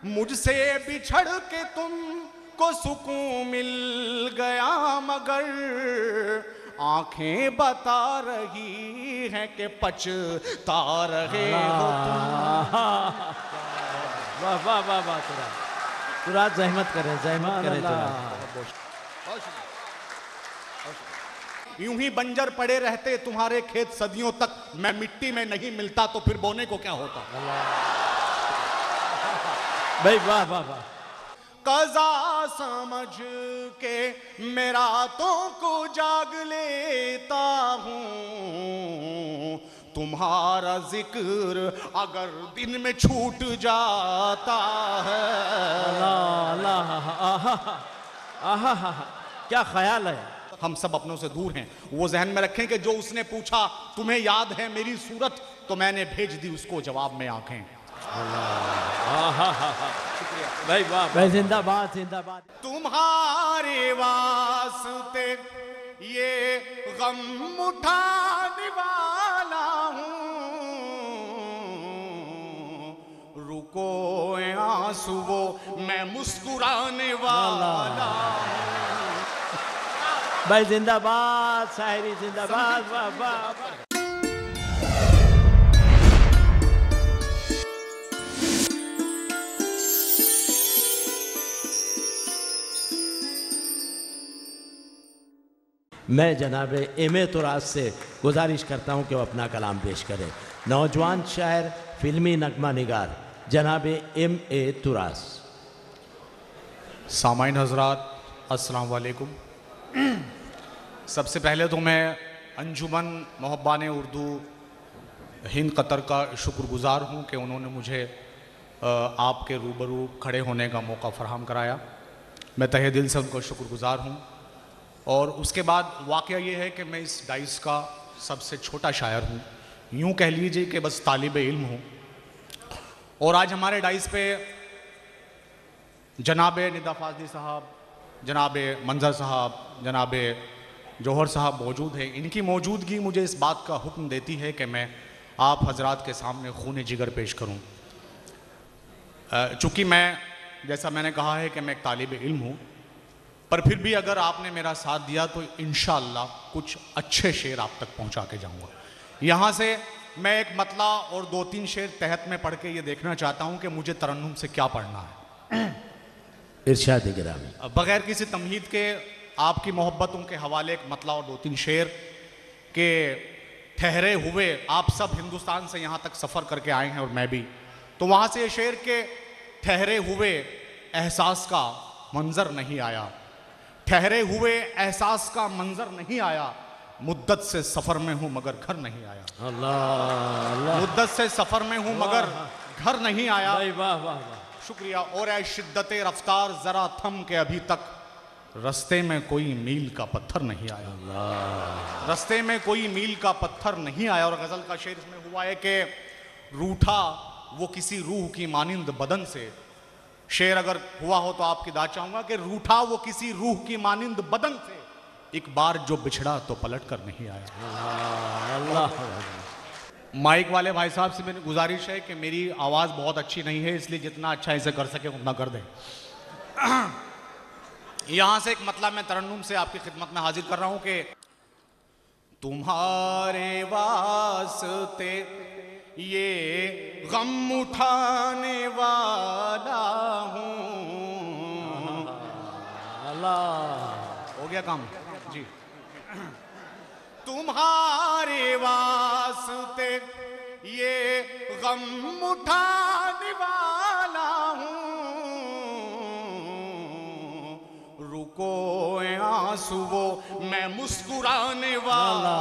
मुझसे बिछड़ के तुम को सुकून मिल गया, मगर आंखें बता रही हैं कि पछता रहे हो तुम। वाह वाह वाह वाह, तुराज जहमत करें, जहमत करें। यूं ही बंजर पड़े रहते तुम्हारे खेत सदियों तक, मैं मिट्टी में नहीं मिलता तो फिर बोने को क्या होता। भाई वाह वाह वाह। कज़ा समझ के मैं रातों को जाग लेता हूँ, तुम्हारा जिक्र अगर दिन में छूट जाता है। अल्लाह अल्लाह, आहा आहा, क्या ख्याल है। हम सब अपनों से दूर हैं, वो जहन में रखें कि जो उसने पूछा तुम्हें याद है मेरी सूरत, तो मैंने भेज दी उसको जवाब में आंखें। भाई वाह भाई, जिंदाबाद जिंदाबाद। तुम्हारे वास्ते ये गम उठाने वाला हूँ, रुको आंसू वो मैं मुस्कुराने वाला हूँ। भाई जिंदाबाद, शायरी जिंदाबाद, वाह वाह। मैं जनाब एम.ए. तुराज से गुजारिश करता हूं कि वो अपना कलाम पेश करें। नौजवान शायर, फिल्मी नगमा निगार जनाब एम.ए. तुराज। सामाइन हजरात, अस्सलाम वालेकुम। सबसे पहले तो मैं अंजुमन मोहब्बान उर्दू हिंद कतर का शुक्रगुजार हूँ कि उन्होंने मुझे आपके रूबरू खड़े होने का मौका फराहम कराया। मैं तहे दिल से उनका शुक्रगुजार हूँ। और उसके बाद वाक़या ये है कि मैं इस डाइस का सबसे छोटा शायर हूँ, यूँ कह लीजिए कि बस तालिब इल्म हूँ। और आज हमारे डाइस पे जनाब निदा फाजली साहब, जनाब मंजर साहब, जनाब जौहर साहब मौजूद हैं। इनकी मौजूदगी मुझे इस बात का हुक्म देती है कि मैं आप हजरात के सामने खून जिगर पेश करूं। चूँकि मैं, जैसा मैंने कहा है कि मैं एक तालिब इल्म हूँ, पर फिर भी अगर आपने मेरा साथ दिया तो इंशाअल्लाह कुछ अच्छे शेर आप तक पहुँचा के जाऊँगा। यहाँ से मैं एक मतला और 2-3 शेर तहत में पढ़ के ये देखना चाहता हूँ कि मुझे तरन्नुम से क्या पढ़ना है। इरशाद गिरामी। बगैर किसी तमहीद के आपकी मोहब्बतों के हवाले एक मतला और 2-3 शेर के ठहरे हुए, आप सब हिंदुस्तान से यहाँ तक सफ़र करके आए हैं और मैं भी, तो वहाँ से ये शेर के ठहरे हुए एहसास का मंज़र नहीं आया, ठहरे हुए एहसास का मंज़र नहीं आया, मुद्दत से सफ़र में हूँ मगर घर नहीं आया। अल्लाह अल्लाह। मुद्दत से सफ़र में हूँ मगर घर नहीं आया। वाह वाह वाह। शुक्रिया। और ऐ शिद्दत रफ्तार ज़रा थम के अभी तक रस्ते में कोई मील का पत्थर नहीं आया। रस्ते में कोई मील का पत्थर नहीं आया। और गज़ल का शेर इसमें हुआ है कि रूठा वो किसी रूह की मानिंद बदन से। शेर अगर हुआ हो तो आपकी दाद चाहूँगा कि रूठा वो किसी रूह की मानिंद बदन से, एक बार जो बिछड़ा तो पलट कर नहीं आया। अल्लाह। माइक वाले भाई साहब से मेरी गुजारिश है कि मेरी आवाज़ बहुत अच्छी नहीं है, इसलिए जितना अच्छा इसे कर सके उतना कर दें। यहाँ से एक मतलब मैं तरन्नुम से आपकी खिदमत में हाजिर कर रहा हूँ कि तुम्हारे वास्ते ये गम उठाने वाला हूँ। अल्लाह। हो गया काम जी। तुम्हारे वास्ते ये गम उठाने वाला हूँ, रुको आंसू वो मैं मुस्कुराने वाला।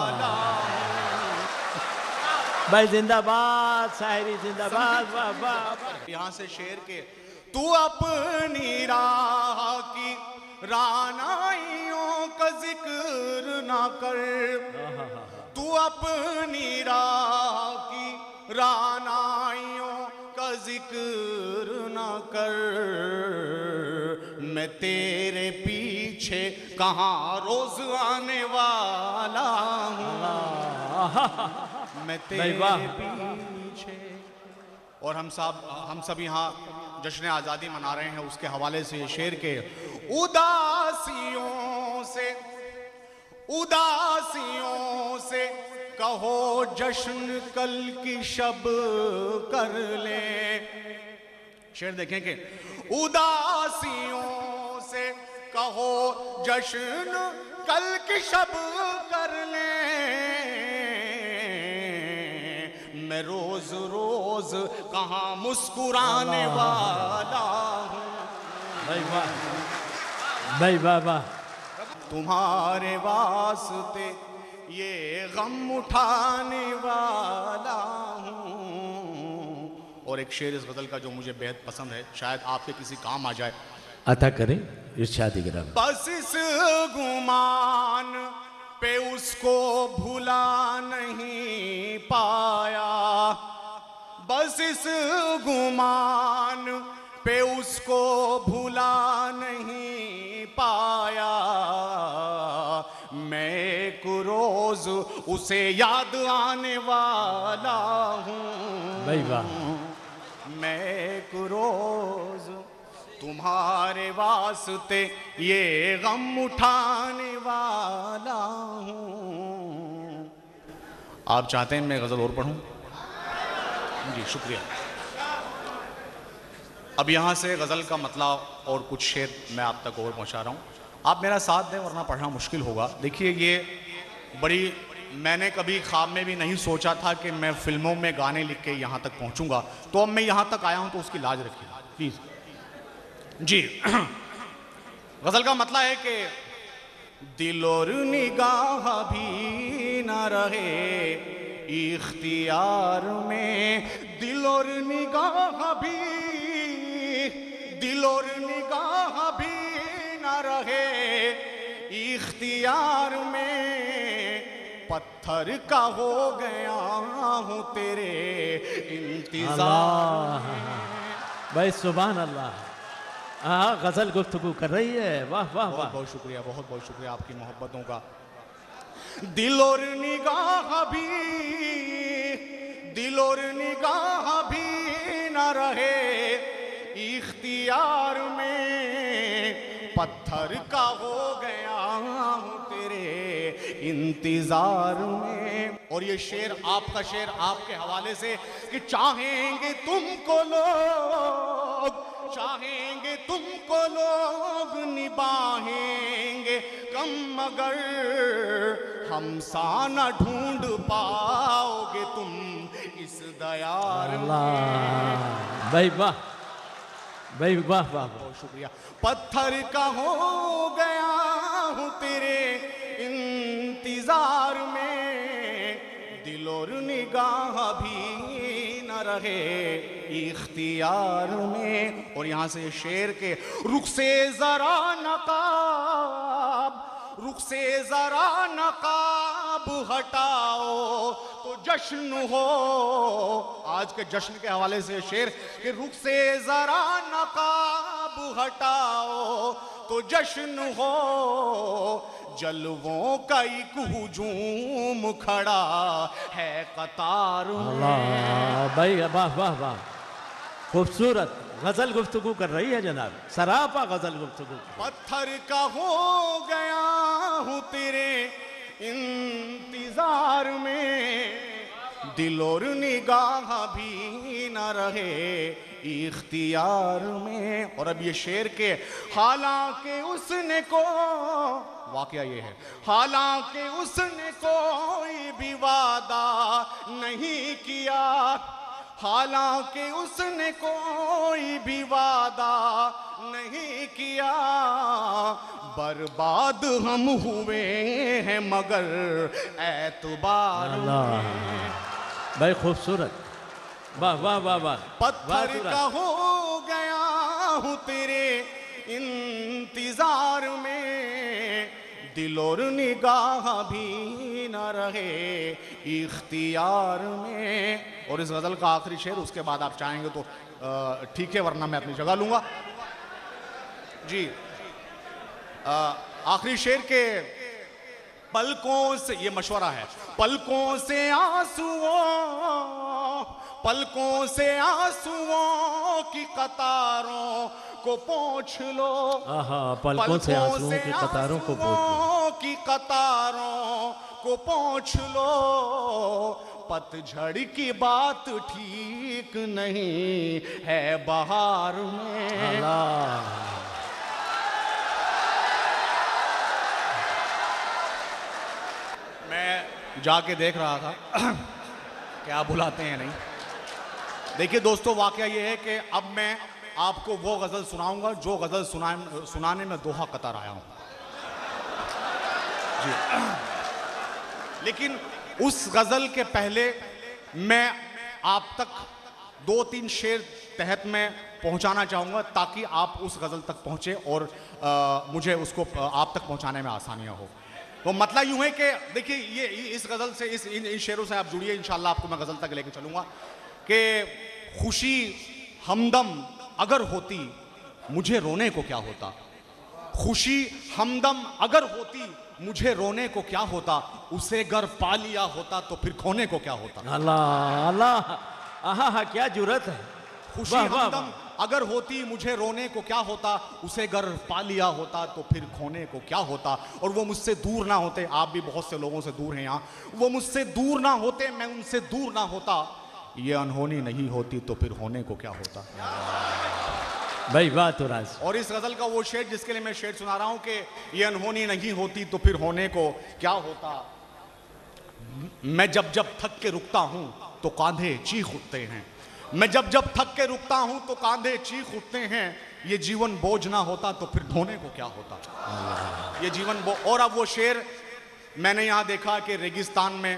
भाई जिंदाबाद, शायरी जिंदाबाद, वाह वाह। यहाँ से शेर के तू अपनी राह की रानाइयों का जिक्र ना कर, तू अपनी राह की रानाइयों का जिक्र ना कर, मैं तेरे पीछे कहाँ रोज आने वाला हूँ, मैं तेरे पीछे। और हम सब यहाँ जश्न आज़ादी मना रहे हैं, उसके हवाले से ये शेर के उदासियों से कहो जश्न कल की शब कर ले। शेर देखें कि उदासियों से कहो जश्न कल की शब कर ले, मैं रोज रोज कहाँ मुस्कुराने वाला हूँ। भाई वाह, भाई वाह वाह। तुम्हारे वास्ते ये गम उठाने वाला हूँ। और एक शेर इस गजल का जो मुझे बेहद पसंद है, शायद आपके किसी काम आ जाए। अता करें इरशादी गिरा। बस इस गुमान पे उसको भुला नहीं पाया, बस इस गुमान पे उसको भुला नहीं पाया, मैं एक रोज उसे याद आने वाला हूँ। भाई वाह। मैं एक रोज तुम्हारे वास्ते ये गम उठाने वाला हूँ। आप चाहते हैं मैं गजल और पढ़ूं? जी शुक्रिया। अब यहाँ से गजल का मतलब और कुछ शेर मैं आप तक और पहुँचा रहा हूँ, आप मेरा साथ दें वरना पढ़ना मुश्किल होगा। देखिए ये बड़ी, मैंने कभी ख्वाब में भी नहीं सोचा था कि मैं फिल्मों में गाने लिख के यहाँ तक पहुँचूंगा, तो अब मैं यहाँ तक आया हूँ तो उसकी लाज रखिए प्लीज़ जी। गजल का मतलब है कि दिल और निगाह भी न रहे इख्तियार में, दिल और निगाह भी न रहे इख्तियार में, पत्थर का हो गया हूँ तेरे इंतजार में। भाई सुभान अल्लाह। हाँ गजल गुफ्तगू कर रही है, वाह वाह वाह। बहुत बहुत शुक्रिया, बहुत बहुत शुक्रिया आपकी मोहब्बतों का। दिल और निगाह भी न रहे इख्तियार में, पत्थर का हो गया हूँ तेरे इंतजार में। और ये शेर आपका शेर आपके हवाले से कि चाहेंगे तुमको लोग निभाएंगे कम, मगर हम सा न ढूंढ पाओगे तुम इस दयार में। भाई वाह, भाई वाह वाह। बहुत शुक्रिया। पत्थर का हो गया हूँ तेरे इंतजार में, दिल और निगाह भी न रहे इख्तियार में। और यहाँ से शेर के रुख से जरा नकाब हटाओ तो जश्न हो। आज के जश्न के हवाले से शेर कि रुख से जरा नकाब हटाओ तो जश्न हो, जलवों का एक हुजूम खड़ा है कतार में। भाई वाह वाह वाह, खूबसूरत गजल गुफ्तगू कर रही है जनाब, सरापा गजल गुफ्तगू। पत्थर का हो गया हूँ तेरे इंतजार में, दिल और निगाह भी न रहे इख्तियार में। और अब ये शेर के हालांकि उसने को वाकया ये है, हालांकि उसने कोई भी वादा नहीं किया, हालांकि उसने कोई भी वादा नहीं किया, बर्बाद हम हुए हैं मगर एतबार में। भाई खूबसूरत, वाह वाह वाह वाह। पत्थर का हो गया हूँ तेरे इंतजार में, दिल और निगाह भी न रहे इख्तियार में। और इस गजल का आखिरी शेर, उसके बाद आप चाहेंगे तो ठीक है वरना मैं अपनी जगह लूंगा जी। आखिरी शेर के पलकों से, ये मशवरा है, पलकों से आंसुओं की कतारों को पोंछ लो, आहा, पलकों से आंसुओं की कतारों को पोंछ लो, की कतारों को पोंछ लो, पतझड़ की बात ठीक नहीं है बहार में। अल्लाह। मैं जाके देख रहा था क्या बुलाते हैं नहीं। देखिए दोस्तों, वाकया ये है कि अब मैं आपको वो गजल सुनाऊंगा जो गजल सुनाने में दोहा कतर आया हूं जी। लेकिन उस गजल के पहले मैं आप तक 2-3 शेर तहत में पहुंचाना चाहूंगा ताकि आप उस गजल तक पहुंचे और मुझे उसको आप तक पहुंचाने में आसानियां हो। तो मतलब यूं है कि देखिए, ये इस गजल से इन शेरों से आप जुड़िए, इंशाल्लाह आपको मैं गजल तक लेके चलूंगा कि खुशी हमदम अगर होती मुझे रोने को क्या होता, खुशी हमदम अगर होती मुझे रोने को क्या होता, उसे गर पा लिया होता तो फिर खोने को क्या होता। अल्लाह अल्लाह, आहा, क्या जुर्रत है। खुशी हमदम अगर होती मुझे रोने को क्या होता, उसे गर पा लिया होता तो फिर खोने को क्या होता। और वो मुझसे दूर ना होते, आप भी बहुत से लोगों से दूर हैं यहाँ, वो मुझसे दूर ना होते, मैं उनसे दूर ना होता, ये अनहोनी नहीं होती तो फिर होने को क्या होता। भाई वाह तो राज। और इस गजल का वो शेर जिसके लिए मैं शेर सुना रहा हूं कि ये अनहोनी नहीं होती तो फिर होने को क्या होता। मैं जब जब थक के रुकता हूं तो कांधे चीख उठते हैं, मैं जब जब थक के रुकता हूं तो कांधे चीख उठते हैं, ये जीवन बोझ ना होता तो फिर ढोने को क्या होता। ये जीवन और अब वो शेर मैंने यहां देखा कि रेगिस्तान में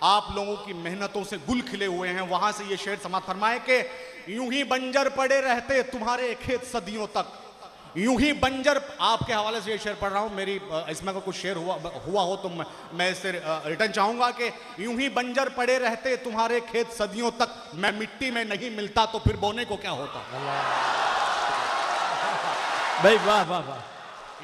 आप लोगों की मेहनतों से गुल खिले हुए हैं, वहां से ये शेर समाप्त फरमाए कि यूं ही बंजर पड़े रहते तुम्हारे खेत सदियों तक, यूं ही बंजर। आपके हवाले से ये शेर पढ़ रहा हूं, मेरी इसमें का कुछ शेर हुआ हो तो मैं इससे रिटर्न चाहूंगा कि यूं ही बंजर पड़े रहते तुम्हारे खेत सदियों तक, मैं मिट्टी में नहीं मिलता तो फिर बोने को क्या होता। भाई वाह वाह वाह,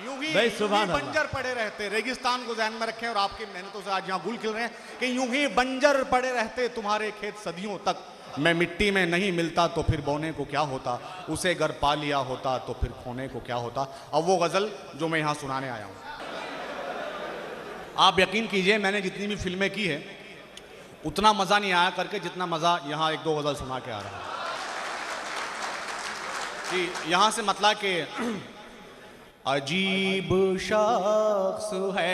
यूं ही सुभान अल्लाह। बंजर पड़े रहते, रेगिस्तान को ध्यान में रखें और आपकी मेहनतों से आज यहाँ गुल खिल रहे हैं कि यूं ही बंजर पड़े रहते तुम्हारे खेत सदियों तक, मैं मिट्टी में नहीं मिलता तो फिर बोने को क्या होता, उसे घर पा लिया होता तो फिर खोने को क्या होता। अब वो गजल जो मैं यहाँ सुनाने आया हूँ, आप यकीन कीजिए मैंने जितनी भी फिल्में की है उतना मजा नहीं आया करके जितना मजा यहाँ 1-2 गजल सुना के आ रहा है जी। यहाँ से मतलब कि अजीब शख्स है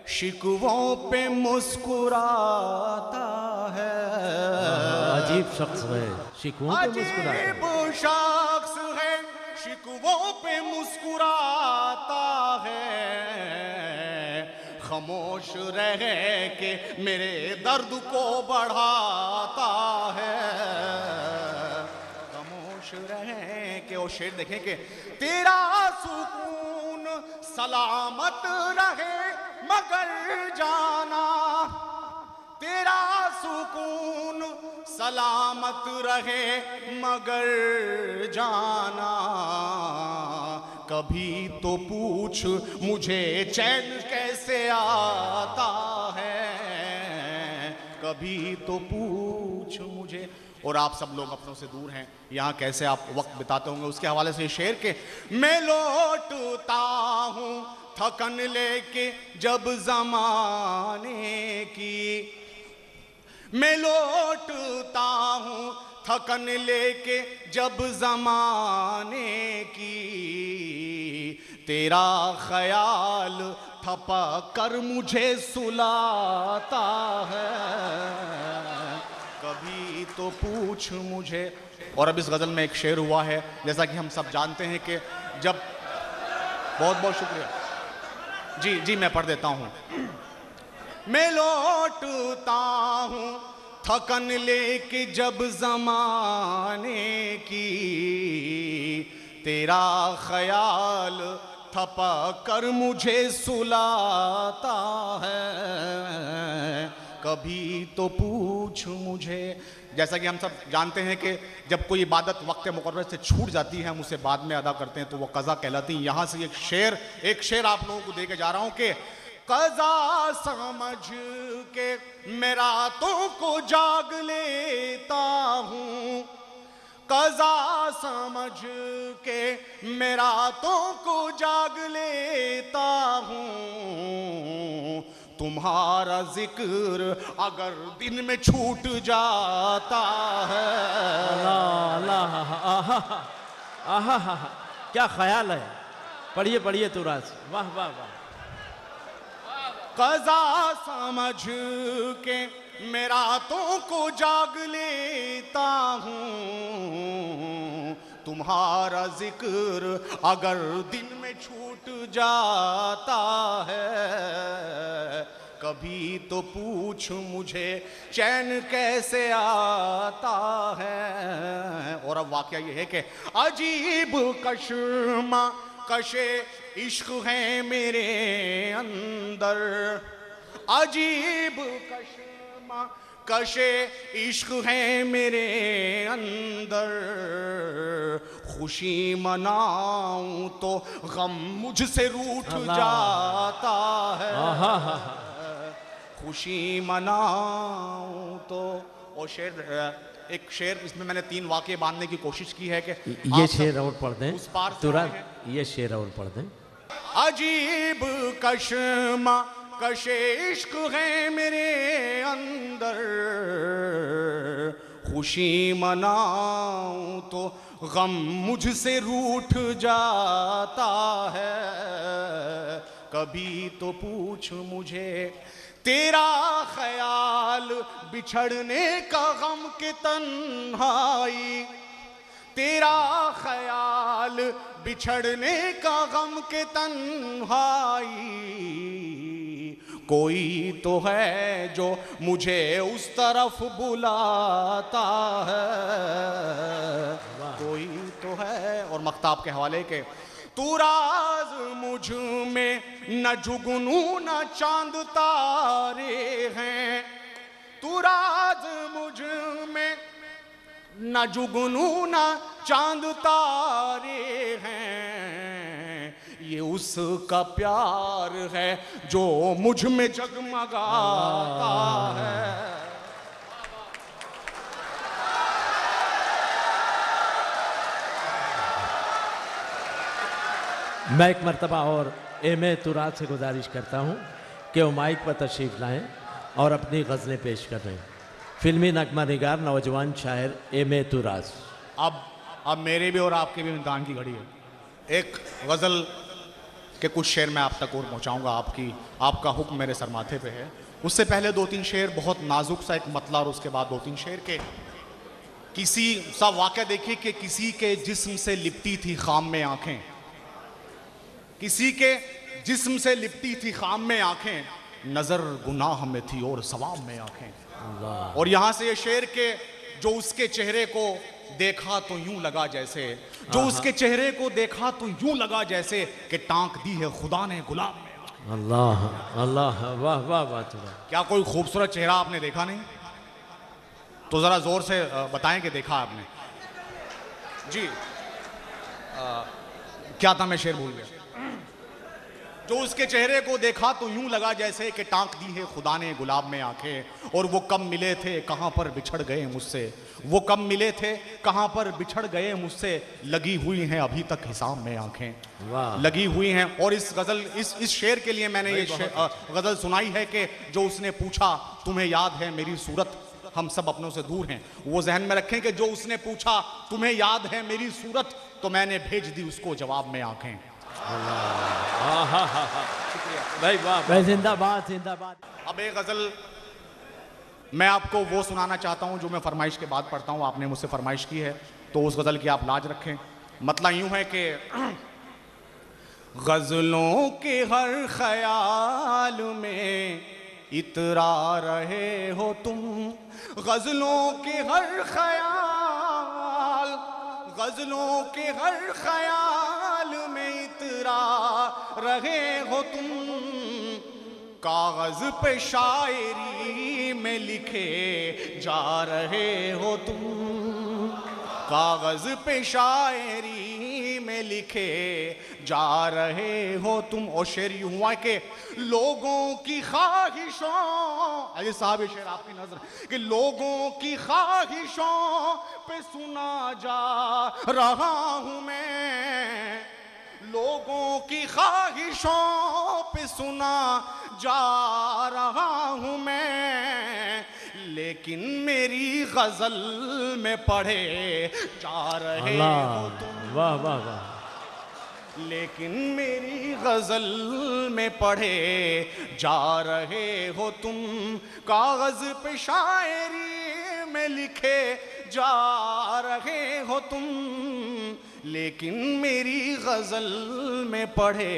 शिकवों पे मुस्कुराता है, अजीब शख्स है शिकवों पे मुस्कुराता है, अजीब शख्स है शिकवों पे मुस्कुराता है, खामोश रह के मेरे दर्द को बढ़ाता है, खामोश रह के। वो शेर देखें कि तेरा सुकून सलामत रहे मगर जाना, तेरा सुकून सलामत रहे मगर जाना, कभी तो पूछ मुझे चैन कैसे आता है, कभी तो पूछ मुझे। और आप सब लोग अपनों से दूर हैं, यहाँ कैसे आप वक्त बिताते होंगे, उसके हवाले से शेर के मैं लौटता हूँ थकन लेके जब ज़माने की, मैं लौटता हूँ थकन लेके जब ज़माने की, तेरा ख्याल थपक कर मुझे सुलाता है, कभी तो पूछ मुझे। और अब इस गज़ल में एक शेर हुआ है, जैसा कि हम सब जानते हैं कि जब, बहुत बहुत शुक्रिया जी जी, मैं पढ़ देता हूँ। मैं लौटता हूँ थकन लेके जब ज़माने की, तेरा ख्याल थपक कर मुझे सुलाता है, कभी तो पूछ मुझे। जैसा कि हम सब जानते हैं कि जब कोई इबादत वक्त मुकर्रर से छूट जाती है, हम उसे बाद में अदा करते हैं तो वो कज़ा कहलाती है। यहाँ से एक शेर आप लोगों को दे के जा रहा हूँ कि कज़ा समझ के मैं रातों को जाग लेता हूँ, कज़ा समझ के मैं रातों को जाग लेता हूँ, तुम्हारा जिक्र अगर दिन में छूट जाता है। अल्लाह अल्लाह, आहा आहा आहा, क्या ख्याल है। पढ़िए पढ़िए तुरास, वाह वाह वाह। कज़ा समझ के मैं रातों को जाग लेता हूँ, तुम्हारा जिक्र अगर दिन में छूट जाता है। कभी तो पूछ मुझे चैन कैसे आता है। और अब वाकया ये है कि अजीब कश्मा कशे इश्क है मेरे अंदर, अजीब कश्मा कशे इश्क है मेरे अंदर। खुशी मनाऊं तो गम मुझसे रूठ जाता है। खुशी मनाऊं तो। और शेर, एक शेर इसमें मैंने 3 वाक्य बांधने की कोशिश की है कि ये शेर और पढ़ दें उस पार तुरंत, ये शेर और पढ़ दें। अजीब कश्मा कशे इश्क है मेरे अंदर, खुशी मनाऊं तो गम मुझसे रूठ जाता है। कभी तो पूछ मुझे तेरा ख्याल बिछड़ने का गम के तन्हाई, तेरा ख्याल बिछड़ने का गम के तन्हाई। कोई तो है जो मुझे उस तरफ बुलाता है, कोई तो है। और मख्ताब के हवाले के तू राज मुझ में न जुगनू न चांद तारे हैं, तू राज मुझ में न जुगनू न चांद तारे हैं। ये उसका प्यार है जो मुझ में जगमगाता है। मैं एक मर्तबा और एम.ए. तुरास से गुजारिश करता हूँ कि वो माइक पर तशरीफ़ लाएँ और अपनी गज़लें पेश कर रहे हैं। फिल्मी नगमा निगार नौजवान शायर एम.ए. तुरास। अब मेरे भी और आपके भी इम्तिहान की घड़ी है। एक गज़ल के कुछ शेर मैं आप तक और पहुँचाऊँगा, आपका हुक्म मेरे सर माथे पे है। उससे पहले 2-3 शेर बहुत नाजुक सा एक मतला, और उसके बाद 2-3 शेर के किसी सा वाक़या देखिए कि किसी के जिस्म से लिपटी थी खाम में आँखें, किसी के जिस्म से लिपटी थी खाम में आँखें, नज़र गुनाह में थी और सवाब में आँखें। और यहाँ से ये शेर के जो उसके चेहरे को देखा तो यूं लगा जैसे, जो उसके चेहरे को देखा तो यूं लगा जैसे कि टांक दी है खुदा ने गुलाब में। अल्लाह अल्लाह, वाह वाह वाह। क्या कोई खूबसूरत चेहरा आपने देखा नहीं? तो ज़रा ज़ोर से बताएं कि देखा आपने जी। क्या था, मैं शेर भूल गया। जो उसके चेहरे को देखा तो यूं लगा जैसे कि टांक दी है खुदा ने गुलाब में आंखें, और वो कब मिले थे कहाँ पर बिछड़ गए मुझसे, वो कब मिले थे कहाँ पर बिछड़ गए मुझसे, लगी हुई हैं अभी तक हिसाब में आंखें, लगी हुई हैं। और इस गज़ल इस शेर के लिए मैंने ये गज़ल सुनाई है कि जो उसने पूछा तुम्हें याद है मेरी सूरत, हम सब अपनों से दूर हैं। वो जहन में रखें कि जो उसने पूछा तुम्हें याद है मेरी सूरत, तो मैंने भेज दी उसको जवाब में आंखें। भाई वाह भाई, जिंदाबाद जिंदाबाद। अब एक गज़ल मैं आपको वो सुनाना चाहता हूँ जो मैं फरमाइश के बाद पढ़ता हूँ। आपने मुझसे फरमाइश की है तो उस गज़ल की आप लाज रखें। मतलब यूँ है कि गज़लों के हर ख्याल में इतरा रहे हो तुम, गज़लों के हर ख्याल, गज़लों के हर ख्याल में इतरा रहे हो तुम, कागज़ पे शायरी में लिखे जा रहे हो तुम, कागज़ पे शायरी में लिखे जा रहे हो तुम। और शेर यूं हुआ कि लोगों की ख्वाहिशों, अरे साहब ये शेर आपकी नजर, कि लोगों की ख्वाहिशों पे सुना जा रहा हूं मैं, लोगों की ख्वाहिशों पे सुना जा रहा हूं मैं, लेकिन मेरी गजल में पढ़े जा रहे हो तुम। वाह वाह वाह। लेकिन मेरी गजल में पढ़े जा रहे हो तुम, कागज पे शायरी में लिखे जा रहे हो तुम, लेकिन मेरी गजल में पढ़े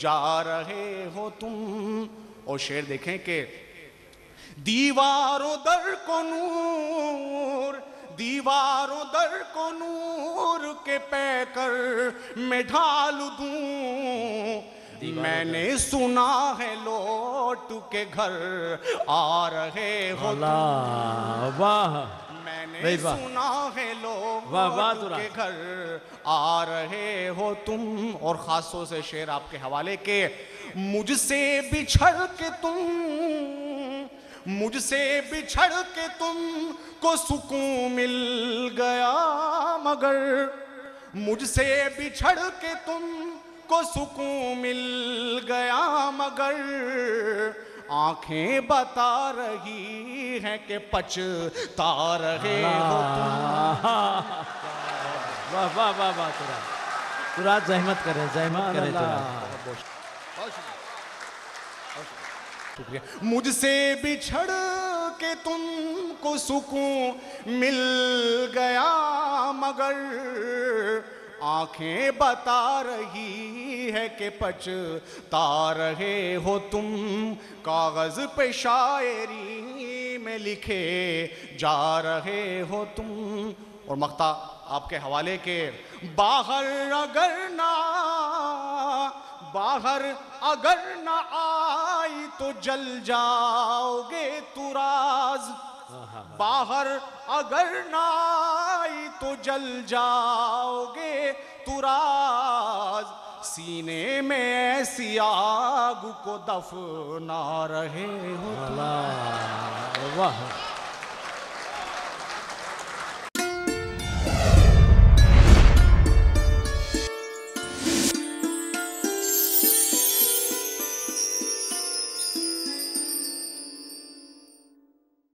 जा रहे हो तुम। और शेर देखें कि दीवारों दर को नूर, दीवारों दर को नूर के पैकर मैं ढाल दूं, मैंने सुना है लौट के घर आ रहे हो तुम। वाह, मैंने सुना है लौट के घर आ रहे हो तुम। और खासतौर से शेर आपके हवाले के, मुझसे बिछड़ के तुम, मुझसे बिछड़ के तुम को सुकून मिल गया मगर, मुझसे बिछड़ के तुम को सुकून मिल गया मगर, आंखें बता रही हैं कि पछता रहे हो तुम। वाह वाह वाह वाह। तुराज जहमत करें, जहमत करें तुराज। शुक्रिया। मुझसे बिछड़ के तुमको सुकून मिल गया मगर, आंखें बता रही है कि पछता रहे हो तुम, कागज पे शायरी में लिखे जा रहे हो तुम। और मख्ता आपके हवाले के, बाहर अगर ना, बाहर अगर न आई तो जल जाओगे तुराज, बाहर अगर न आई तो जल जाओगे तुराज, सीने में ऐसी आग को दफना रहे हो तुम। वाह।